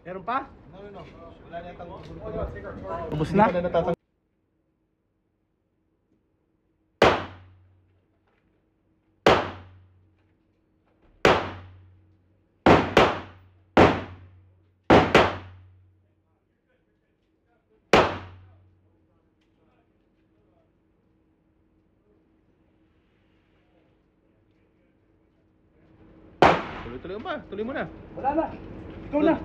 Meron pa? No. Wala na yatang Ubus na? Tuloy mo pa. Tuloy mo na. Wala na. Ikaw na.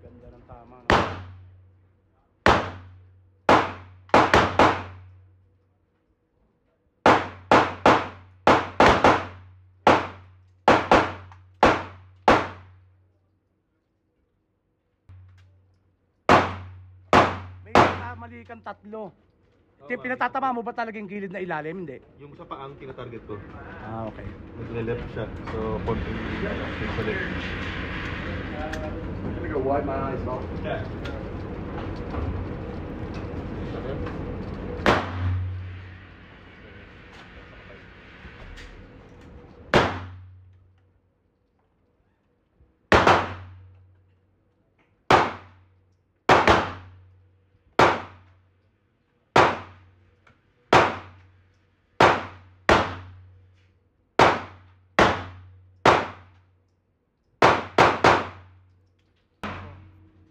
Ganda ng tama. No? May mali kang tatlo. Pinatatama mo ba talagang gilid na ilalim? Hindi. Yung sa paang tinatarget ko. Ah, okay. Nagle-left siya. So, konting sa left. I'm gonna go wide my eyes off. Yeah.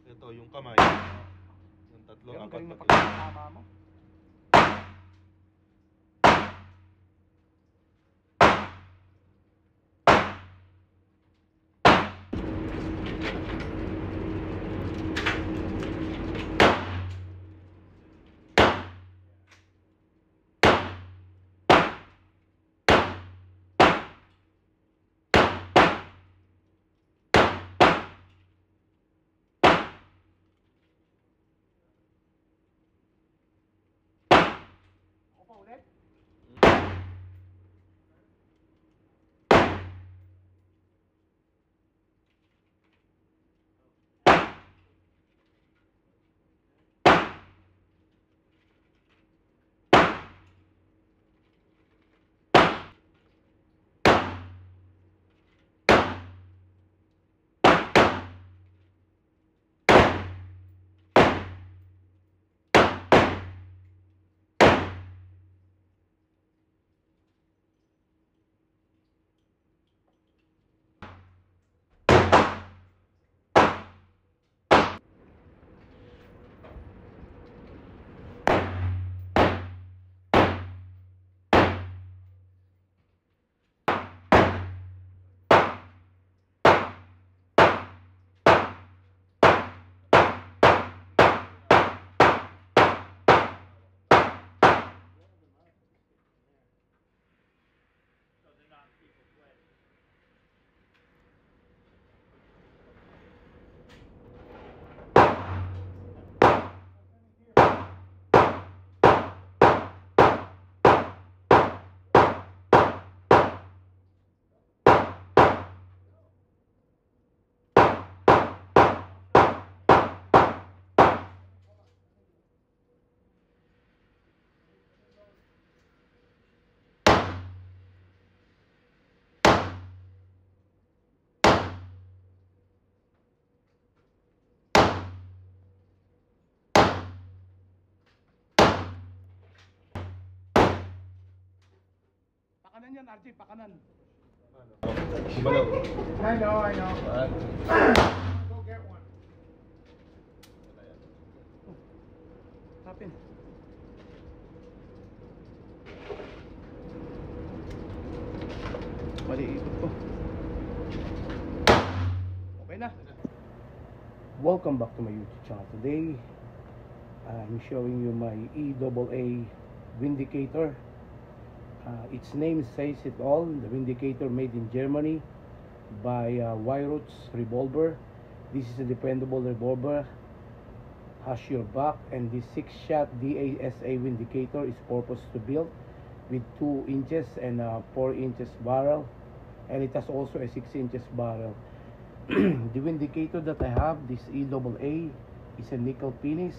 Ito, yung kamay. Yung tatlo, Yung apat galing na na pagkakatama mo. Ako pa ulit? Pakanan yan, RJ, pakanan. Bumalaw. I know. Go get one. Mali ikot ko. Okay na. Welcome back to my YouTube channel. Today, I'm showing you my EAA Vindicator. Its name says it all. The Vindicator made in Germany by Weyrauch Revolver. This is a dependable revolver. Has your back, and this 6-shot DASA Vindicator is purpose to build with 2 inches and 4 inches barrel, and it has also a 6 inches barrel. The Vindicator that I have, this EAA, is a nickel finish.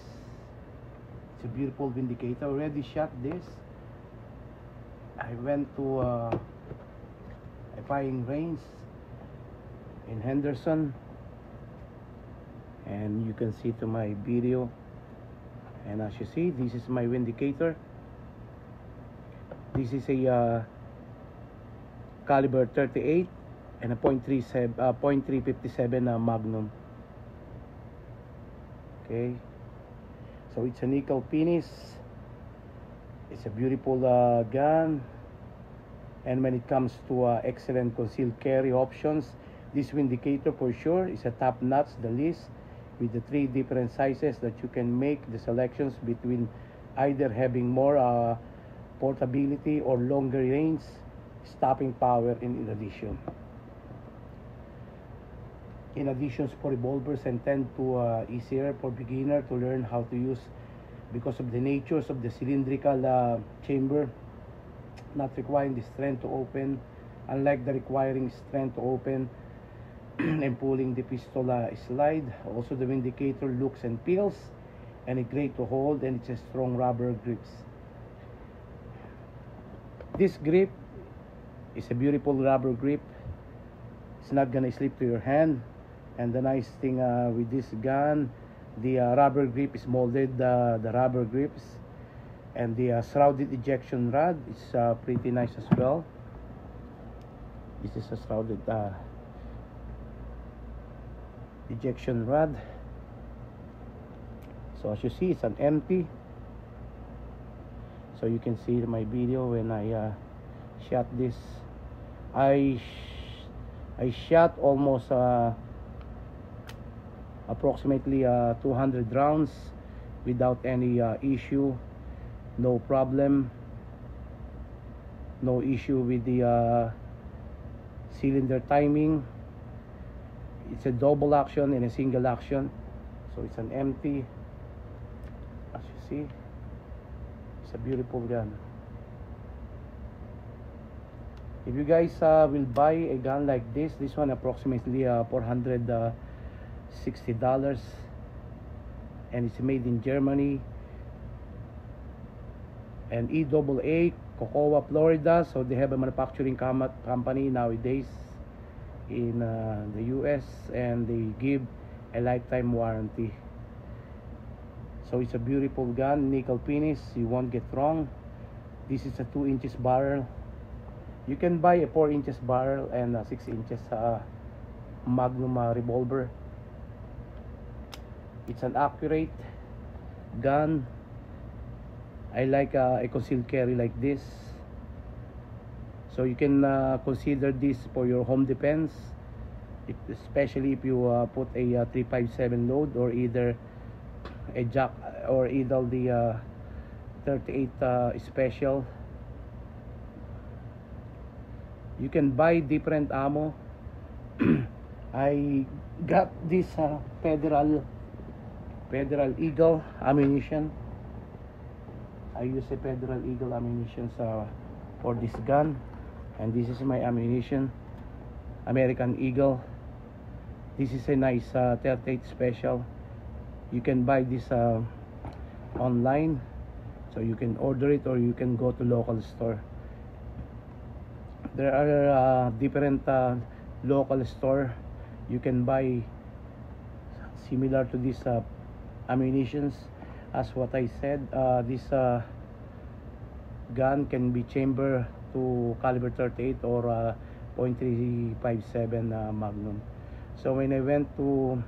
It's a beautiful Vindicator. Already shot this. I went to a firing range in Henderson, and you can see to my video, and as you see, this is my Vindicator. This is a caliber 38 and a .357 Magnum. Okay, so it's a nickel finish. It's a beautiful gun, and when it comes to excellent concealed carry options, this Vindicator for sure is a top notch, the list, with the 3 different sizes that you can make the selections between either having more portability or longer range stopping power in addition. In addition, for revolvers intend to easier for beginner to learn how to use, because of the natures of the cylindrical chamber, not requiring the strength to open, unlike the requiring strength to open and pulling the pistol slide. Also, the Vindicator looks and feels, and it's great to hold, and it's a strong rubber grips. This grip is a beautiful rubber grip. It's not gonna slip to your hand, and the nice thing with this gun, the rubber grip is molded, the rubber grips, and the shrouded ejection rod is pretty nice as well. This is a shrouded ejection rod. So as you see, it's an empty. So you can see my video when I shot this. I shot almost approximately 200 rounds without any issue, no problem, no issue with the cylinder timing. It's a double action and a single action, so it's an empty. As you see, it's a beautiful gun. If you guys will buy a gun like this one approximately $460, and it's made in Germany, and EAA, Cocoa, Florida. So they have a manufacturing company nowadays in the US, and they give a lifetime warranty. So it's a beautiful gun, nickel finish, you won't get wrong. This is a 2 inches barrel. You can buy a 4 inches barrel and a 6 inches Magnum revolver. It's an accurate gun. I like a concealed carry like this, so you can consider this for your home defense, especially if you put a 357 load, or either a jack, or either the 38 special. You can buy different ammo. I got this Federal Eagle ammunition. I use a Federal Eagle ammunition for this gun, and this is my ammunition, American Eagle. This is a nice 38 special. You can buy this online, so you can order it, or you can go to local store. There are different local store you can buy similar to this ammunitions. As what I said, this gun can be chamber to caliber 38 or .357 Magnum. So when I went to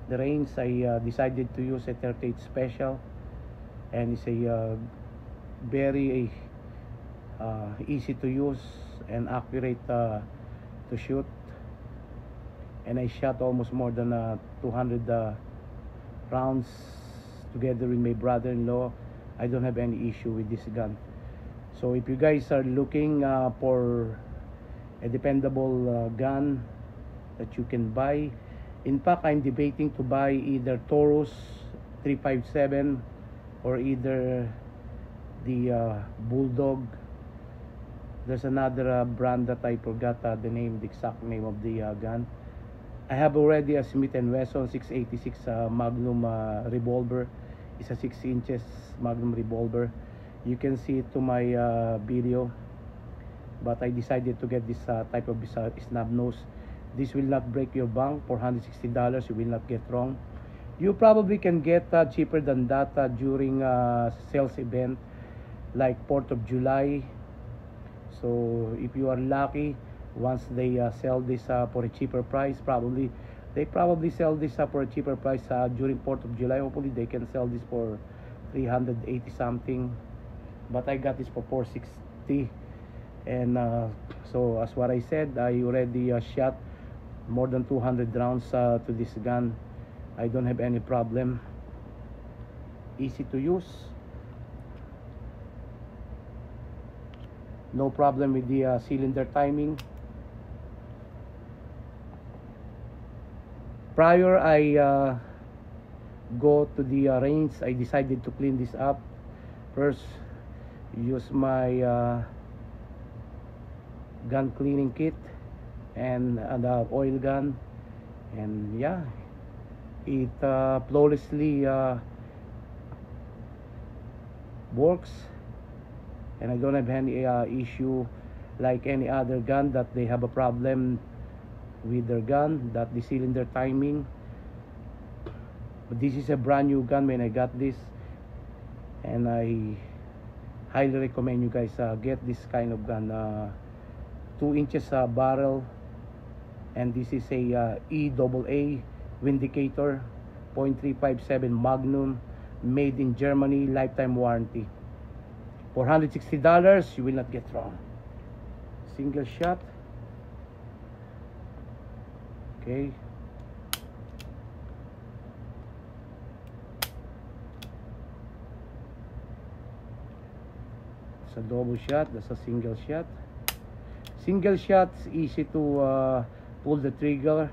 the range, I decided to use a 38 special, and it's a very easy to use and accurate to shoot. And I shot almost more than 200 rounds together with my brother-in-law. I don't have any issue with this gun. So if you guys are looking for a dependable gun that you can buy, in fact I'm debating to buy either Taurus 357 or either the Bulldog. There's another brand that I forgot the exact name of the gun. I have already a Smith & Wesson 686 Magnum revolver. It's a 6 inches Magnum revolver. You can see it to my video, but I decided to get this type of snub nose. This will not break your bank. For $160 you will not get wrong. You probably can get cheaper than that during sales event like 4th of July. So if you are lucky, once they sell this for a cheaper price, they probably sell this for a cheaper price during 4th of July. Hopefully they can sell this for 380 something, but I got this for 460. And so as what I said, I already shot more than 200 rounds to this gun. I don't have any problem. Easy to use, no problem with the cylinder timing. Prior I go to the range, I decided to clean this up. First, use my gun cleaning kit and the oil gun, and yeah, it flawlessly works, and I don't have any issue like any other gun that they have a problem with their gun, that the cylinder timing. But this is a brand new gun when I got this, and I highly recommend you guys get this kind of gun. 2 inches barrel, and this is a EAA Vindicator .357 Magnum, made in Germany, lifetime warranty. For $160 you will not get wrong. Single shot. Okay, it's a double shot. That's a single shot. Single shots easy to pull the trigger,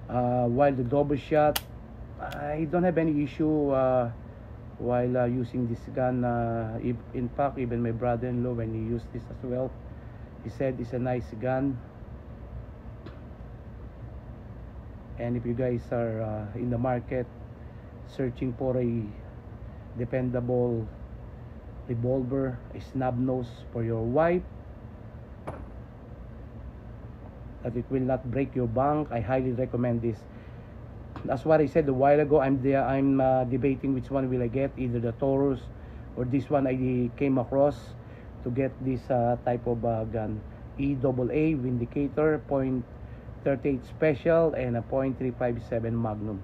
while the double shot, I don't have any issue while using this gun. In fact, even my brother-in-law, when he used this as well, he said it's a nice gun. And if you guys are in the market searching for a dependable revolver, a snub nose for your wife, that it will not break your bank, I highly recommend this. That's what I said a while ago. I'm debating which one will I get, either the Taurus or this one I came across to get this type of gun. EAA Vindicator .38 Special and a .357 Magnum.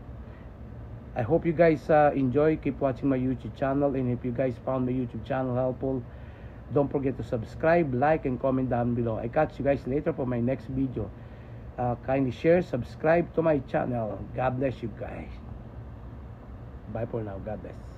I hope you guys enjoy. Keep watching my YouTube channel, and if you guys found my YouTube channel helpful, don't forget to subscribe, like, and comment down below. I catch you guys later for my next video. Kindly share, subscribe to my channel. God bless you guys. Bye for now. God bless.